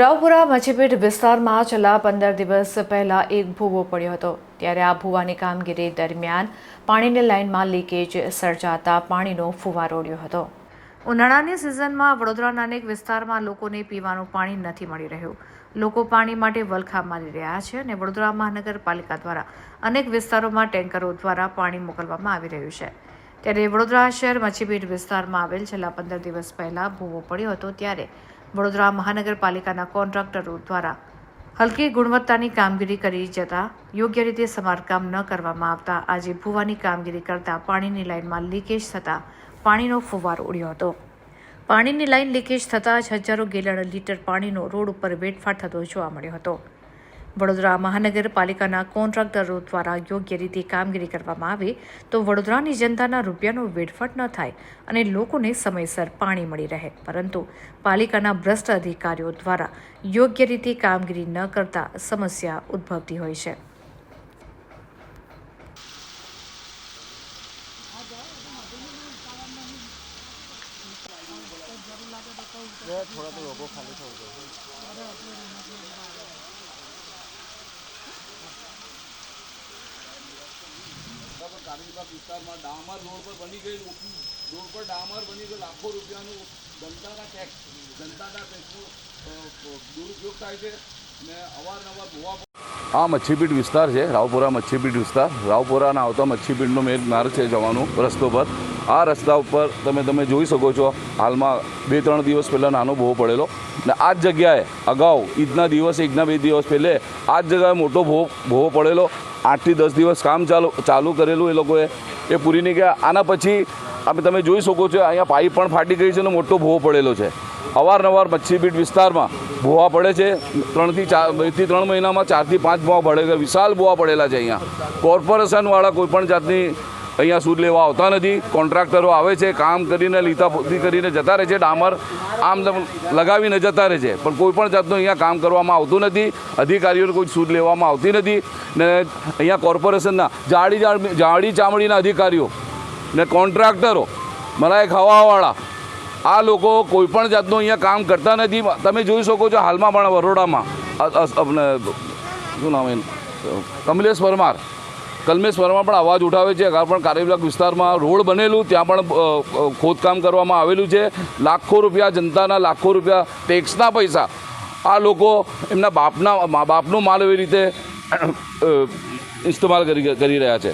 રાવપુરા મચ્છીપીટ વિસ્તારમાં છેલ્લા 15 દિવસ પહેલા એક ભૂવો પડ્યો હતો। ત્યારે આ ભૂવાની કામગીરી દરમિયાન પાણીની લાઇનમાં લીકેજ સર્જાતા પાણીનો ફુવારો ઉડ્યો હતો। ઉનાળાની સિઝનમાં વડોદરાના અનેક વિસ્તારમાં લોકોને પીવાનું પાણી નથી મળી રહ્યું। લોકો પાણી માટે વલખા મારી રહ્યા છે અને વડોદરા મહાનગરપાલિકા દ્વારા અનેક વિસ્તારોમાં ટેન્કરો દ્વારા પાણી મોકલવામાં આવી રહ્યું છે। ત્યારે વડોદરા શહેર મચ્છીપીટ વિસ્તારમાં આવેલ છેલ્લા 15 દિવસ પહેલા ભૂવો પડ્યો હતો। ત્યારે વડોદરા મહાનગરપાલિકાના કોન્ટ્રાક્ટરો દ્વારા હલકી ગુણવત્તાની કામગીરી કરી જતા યોગ્ય રીતે સમારકામ ન કરવામાં આવતા આજે ભૂવાની કામગીરી કરતા પાણીની લાઇનમાં લીકેજ થતાં પાણીનો ફુવારો ઉડ્યો હતો। પાણીની લાઇન લીકેજ થતાં જ હજારો ગેલન લીટર પાણીનો રોડ ઉપર વેડફાટ થતો જોવા મળ્યો હતો। વડોદરા મહાનગરપાલિકાના કોન્ટ્રાક્ટરો દ્વારા યોગ્ય રીતે કામગીરી કરવામાં આવે તો વડોદરાની જનતાના રૂપિયાનો વેડફાટ ન થાય અને લોકોને સમયસર પાણી મળી રહે, પરંતુ પાલિકાના ભ્રષ્ટ અધિકારીઓ દ્વારા યોગ્ય રીતે કામગીરી ન કરતા સમસ્યા ઉદ્ભવતી હોય છે। थोड़ा तो लोगों खाली छोड़ दो। कारीबाग विस्ताરમાં ડામર રોડ પર બની ગઈ રોડ પર ડામર બની ગયો લાખો રૂપિયાનું જનતાના ટેક્સનો દુરુપયોગ થાય છે ને અવારનવાર ભૂવા। આ મચ્છીપીટ વિસ્તાર છે, રાવપુરા મચ્છીપીટ વિસ્તાર। રાવપુરાના આવતા મચ્છીપીટનો મેન માર્ગ છે જવાનો રસ્તો પર। આ રસ્તા ઉપર તમે જોઈ શકો છો હાલમાં 2-3 દિવસ પહેલાં નાનો ભૂવો પડેલો ને આ જ જગ્યાએ અગાઉ ઈદના દિવસ 1-2 દિવસ પહેલે આ જ જગ્યાએ મોટો ભૂવો પડેલો। 8 થી 10 દિવસ કામ ચાલુ કરેલું એ લોકોએ, એ પૂરી નહીં ગયા। આના પછી તમે જોઈ શકો છો અહીંયા પાઇપ પણ ફાટી ગઈ છે અને મોટો ભૂવો પડેલો છે। અવારનવાર મચ્છીપીટ વિસ્તારમાં ભૂવા પડે છે। 2 થી 3 મહિનામાં 4 થી 5 ભૂવા પડે છે, વિશાળ ભૂવા પડેલા છે અહીંયા। કોર્પોરેશનવાળા કોઈપણ જાતની અહીંયા સૂદ લેવા આવતા નથી। કોન્ટ્રાક્ટરો આવે છે, કામ કરીને લીતાપોતી કરીને જતા રહે છે, ડામર આમ લગાવીને જતા રહે છે, પણ કોઈ પણ જાતનું અહીંયા કામ કરવામાં આવતું નથી। અધિકારીઓને કોઈ સૂદ લેવામાં આવતી નથી ને અહીંયા કોર્પોરેશનના જાડી ચામડીના અધિકારીઓ ને કોન્ટ્રાક્ટરો મલાઈ ખાવાવાળા આ લોકો કોઈ પણ જાતનું અહીંયા કામ કરતા નથી। તમે જોઈ શકો છો હાલમાં પણ બરોડામાં આપણે શું નામ એનું કમલેશ પરમાર પણ અવાજ ઉઠાવે છે। અગાઉ પણ કારીબાગ વિસ્તારમાં રોડ બનેલું ત્યાં પણ ખોદકામ કરવામાં આવેલું છે। લાખો રૂપિયા જનતાના, લાખો રૂપિયા ટેક્સના પૈસા આ લોકો એમના બાપનો માલ એવી રીતે ઇસ્તેમાલ કરી રહ્યા છે।